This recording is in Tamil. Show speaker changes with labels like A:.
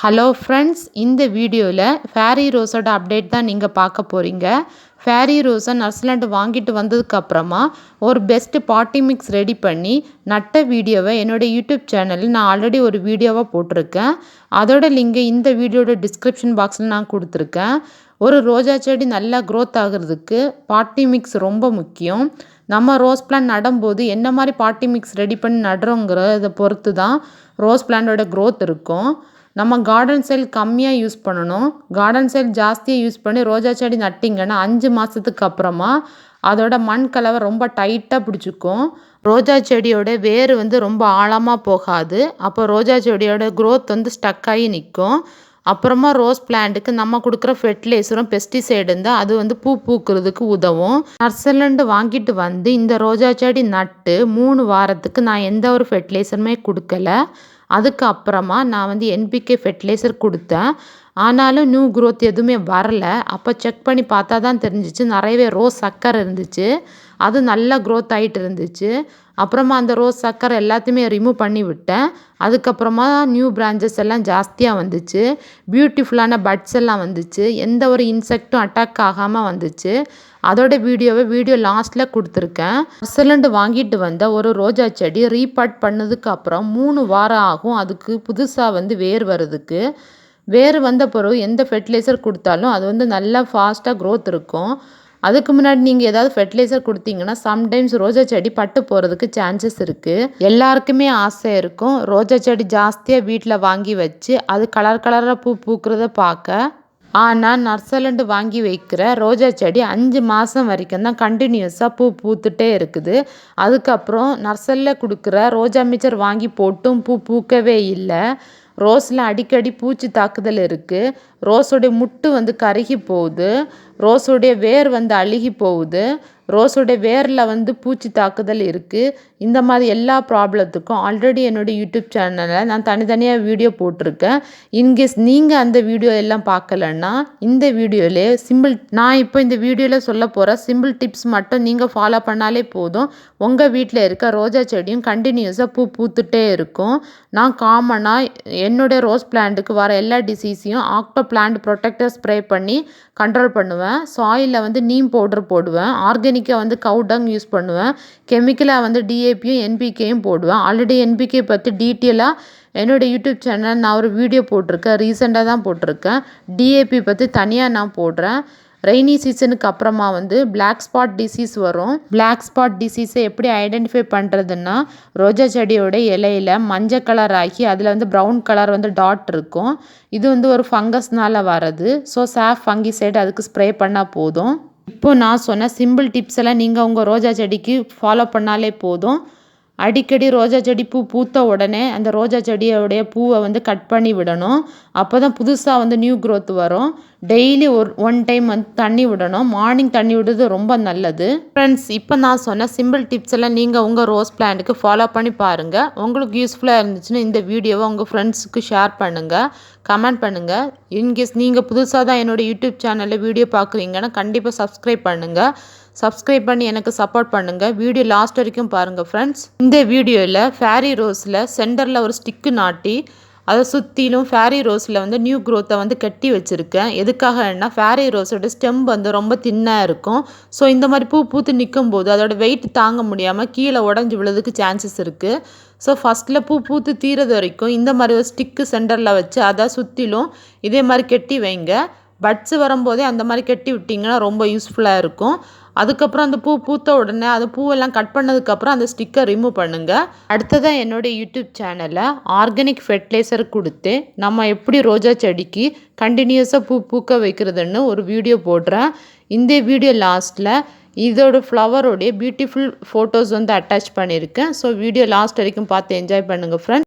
A: ஹலோ ஃப்ரெண்ட்ஸ், இந்த வீடியோவில் ஃபேரி ரோஸோட அப்டேட் தான் நீங்கள் பார்க்க போகிறீங்க. ஃபேரி ரோஸை நர்ஸ்லேருந்து வாங்கிட்டு வந்ததுக்கப்புறமா ஒரு பெஸ்ட்டு பாட்டி மிக்ஸ் ரெடி பண்ணி நட்ட வீடியோவை என்னோடய யூடியூப் சேனலில் நான் ஆல்ரெடி ஒரு வீடியோவாக போட்டிருக்கேன். அதோட லிங்கை இந்த வீடியோட டிஸ்கிரிப்ஷன் பாக்ஸில் நான் கொடுத்துருக்கேன். ஒரு ரோஜா செடி நல்லா க்ரோத் ஆகிறதுக்கு பாட்டி மிக்ஸ் ரொம்ப முக்கியம். நம்ம ரோஸ் பிளான்ட் நடும்போது என்ன மாதிரி பாட்டி மிக்ஸ் ரெடி பண்ணி நடுறோங்கிறத பொறுத்து தான் ரோஸ் பிளான்ட்டோட க்ரோத் இருக்கும். நம்ம கார்டன் சைல் கம்மியாக யூஸ் பண்ணணும். கார்டன் சைல் ஜாஸ்தியாக யூஸ் பண்ணி ரோஜா செடி நட்டிங்கன்னா 5 மாதத்துக்கு அப்புறமா அதோட மண் கலவை ரொம்ப டைட்டாக பிடிச்சிக்கும். ரோஜா செடியோட வேர் ரொம்ப ஆழமாக போகாது. அப்போ ரோஜா செடியோட க்ரோத் ஸ்டக் ஆகி நிற்கும். அப்புறமா ரோஸ் பிளான்ட்டுக்கு நம்ம கொடுக்குற ஃபெர்டிலைசரும் பெஸ்டிசைடு இருந்தால் அது பூ பூக்கிறதுக்கு உதவும். நர்சரிலேருந்து வாங்கிட்டு வந்து இந்த ரோஜா செடி நட்டு 3 வாரத்துக்கு நான் எந்த ஒரு ஃபெர்டிலைசருமே கொடுக்கல. அதுக்கப்புறமா நான் என்பிகே ஃபெர்டிலைசர் கொடுத்தேன். ஆனாலும் நியூ க்ரோத் எதுவுமே வரலை. அப்போ செக் பண்ணி பார்த்தா தான் தெரிஞ்சிச்சு, நிறையவே ரோஸ் சக்கரை இருந்துச்சு. அது நல்லா க்ரோத் ஆகிட்டு இருந்துச்சு. அப்புறமா அந்த ரோஸ் சக்கரை எல்லாத்தையுமே ரிமூவ் பண்ணி விட்டேன். அதுக்கப்புறமா நியூ பிரான்ச்சஸ் எல்லாம் ஜாஸ்தியாக வந்துச்சு. பியூட்டிஃபுல்லான பட்ஸ் எல்லாம் வந்துச்சு. எந்த ஒரு இன்செக்டும் அட்டாக் ஆகாமல் வந்துச்சு. அதோட வீடியோ லாஸ்ட்டில் கொடுத்துருக்கேன். நர்சரிலேருந்து வாங்கிட்டு வந்த ஒரு ரோஜா செடி ரீபாட் பண்ணதுக்கு அப்புறம் 3 வாரம் ஆகும் அதுக்கு புதுசாக வேர் வருதுக்கு. வேர் வந்த பிறகு எந்த ஃபெர்டிலைசர் கொடுத்தாலும் அது நல்லா ஃபாஸ்ட்டாக க்ரோத் இருக்கும். அதுக்கு முன்னாடி நீங்கள் ஏதாவது ஃபெர்டிலைசர் கொடுத்தீங்கன்னா சம்டைம்ஸ் ரோஜா செடி பட்டு போகிறதுக்கு சான்சஸ் இருக்குது. எல்லாருக்குமே ஆசை இருக்கும் ரோஜா செடி ஜாஸ்தியாக வீட்டில் வாங்கி வச்சு அது கலர் கலராக பூ பூக்கிறத பார்க்க. ஆனால் நர்சரிலேருந்து வாங்கி வைக்கிற ரோஜா செடி 5 மாதம் வரைக்கும் தான் கண்டினியூஸாக பூ பூத்துட்டே இருக்குது. அதுக்கப்புறம் நர்சரியில் கொடுக்குற ரோஜா மிச்சர் வாங்கி போட்டும் பூ பூக்கவே இல்லை. ரோஸில் அடிக்கடி பூச்சி தாக்குதல் இருக்குது. ரோஸோடைய முட்டு கருகி போகுது. ரோஸோடைய வேர் அழுகி போகுது. ரோஸோடைய வேரில் பூச்சி தாக்குதல் இருக்குது. இந்த மாதிரி எல்லா ப்ராப்ளத்துக்கும் ஆல்ரெடி என்னோடய யூடியூப் சேனலில் நான் தனித்தனியாக வீடியோ போட்டிருக்கேன். இன்கேஸ் நீங்கள் அந்த வீடியோ எல்லாம் பார்க்கலன்னா இந்த வீடியோவிலே நான் இப்போ இந்த வீடியோவில் சொல்ல போகிற சிம்பிள் டிப்ஸ் மட்டும் நீங்கள் ஃபாலோ பண்ணாலே போதும். உங்கள் வீட்டில் இருக்க ரோஜா செடியும் கண்டினியூஸாக பூ பூத்துட்டே இருக்கும். நான் காமனாக என்னுடைய ரோஸ் பிளான்ட்டுக்கு வர எல்லா டிசீஸையும் ஆக்டோ பிளான்ட் ப்ரொடெக்டர் ஸ்ப்ரே பண்ணி கண்ட்ரோல் பண்ணுவேன். சாயிலில் நீம் பவுடர் போடுவேன். ஆர்கானிக்காக கவு டங் யூஸ் பண்ணுவேன். கெமிக்கலாக டிஏபியும் என்பிகேயும் போடுவேன். ஆல்ரெடி என்பிகே பற்றி டீட்டெயிலாக என்னோடய யூடியூப் சேனல் நான் ஒரு வீடியோ போட்டிருக்கேன். ரீசெண்டாக தான் போட்டிருக்கேன். டிஏபி பற்றி தனியாக நான் போடுறேன். ரெய்னி சீசனுக்கு அப்புறமா பிளாக் ஸ்பாட் டிசீஸ் வரும். பிளாக் ஸ்பாட் டிசீஸை எப்படி ஐடென்டிஃபை பண்ணுறதுன்னா ரோஜா செடியோட இலையில் மஞ்சள் கலர் ஆகி அதில் ப்ரௌன் கலர் டாட் இருக்கும். இது ஒரு ஃபங்கஸ்னால் வர்றது. ஸோ சாஃப் ஃபங்கிசைடு அதுக்கு ஸ்ப்ரே பண்ணால் போதும். இப்போது நான் சொன்ன சிம்பிள் டிப்ஸ் எல்லாம் நீங்கள் உங்கள் ரோஜா செடிக்கு ஃபாலோ பண்ணாலே போதும். அடிக்கடி ரோஜா செடி பூ பூத்த உடனே அந்த ரோஜா செடியோடைய பூவை கட் பண்ணி விடணும். அப்போ தான் புதுசாக நியூ க்ரோத் வரும். டெய்லி ஒன் டைம் தண்ணி விடணும். மார்னிங் தண்ணி விடுறது ரொம்ப நல்லது. ஃப்ரெண்ட்ஸ், இப்போ நான் சொன்ன சிம்பிள் டிப்ஸ் எல்லாம் நீங்கள் உங்கள் ரோஸ் பிளான்ட்டுக்கு ஃபாலோ பண்ணி பாருங்கள். உங்களுக்கு யூஸ்ஃபுல்லாக இருந்துச்சுன்னா இந்த வீடியோவை உங்கள் ஃப்ரெண்ட்ஸுக்கு ஷேர் பண்ணுங்கள், கமெண்ட் பண்ணுங்கள். இன்கேஸ் நீங்கள் புதுசாக தான் என்னோடய யூடியூப் சேனலில் வீடியோ பார்க்குறீங்கன்னா கண்டிப்பாக சப்ஸ்கிரைப் பண்ணுங்கள். சப்ஸ்கிரைப் பண்ணி எனக்கு சப்போர்ட் பண்ணுங்கள். வீடியோ லாஸ்ட் வரைக்கும் பாருங்கள் ஃப்ரெண்ட்ஸ். இந்த வீடியோவில் ஃபேரி ரோஸில் சென்டரில் ஒரு ஸ்டிக்கு நாட்டி அதை சுற்றிலும் ஃபேரி ரோஸில் நியூ க்ரோத்தை கட்டி வச்சுருக்கேன். எதுக்காகன்னா ஃபேரி ரோஸோட ஸ்டெம் ரொம்ப தின்னாக இருக்கும். ஸோ இந்த மாதிரி பூ பூத்து நிற்கும் போது அதோட வெயிட் தாங்க முடியாமல் கீழே உடஞ்சி விழுறதுக்கு சான்சஸ் இருக்குது. ஸோ ஃபஸ்ட்டில் பூ பூத்து தீரது வரைக்கும் இந்த மாதிரி ஒரு ஸ்டிக்கு சென்டரில் வச்சு அதை சுற்றிலும் இதே மாதிரி கட்டி வைங்க. பட்ஸ் வரும்போதே அந்த மாதிரி கட்டி விட்டிங்கன்னா ரொம்ப யூஸ்ஃபுல்லாக இருக்கும். அதுக்கப்புறம் அந்த பூ பூத்த உடனே அது பூவெல்லாம் கட் பண்ணதுக்கப்புறம் அந்த ஸ்டிக்கை ரிமூவ் பண்ணுங்கள். அடுத்ததாக என்னோடய யூடியூப் சேனலில் ஆர்கானிக் ஃபெர்டிலைசர் கொடுத்து நம்ம எப்படி ரோஜா செடிக்கு கண்டினியூஸாக பூ பூக்க வைக்கிறதுன்னு ஒரு வீடியோ போடுறேன். இந்த வீடியோ லாஸ்ட்டில் இதோட ஃப்ளவரோடைய பியூட்டிஃபுல் ஃபோட்டோஸ் அட்டாச் பண்ணியிருக்கேன். ஸோ வீடியோ லாஸ்ட் வரைக்கும் பார்த்து என்ஜாய் பண்ணுங்கள் ஃப்ரெண்ட்ஸ்.